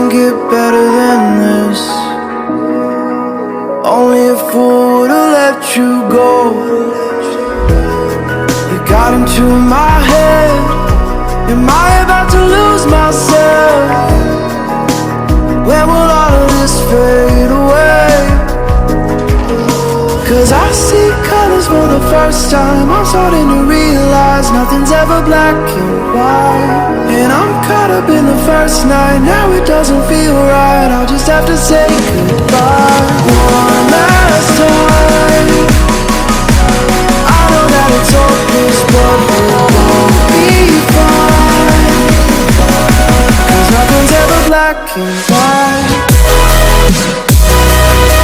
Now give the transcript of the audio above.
doesn't get better than this. Only a fool would've let you go. You got into my head. Am I about to lose myself? When will all of this fade away? Cause I see colors for the first time. I'm starting to realize nothing's ever black and white. And I'm caught up in the first night. Now it doesn't feel right. I'll just have to say goodbye one last time. I know that it's hopeless, but we'll both be fine. Cause nothing's ever black and white.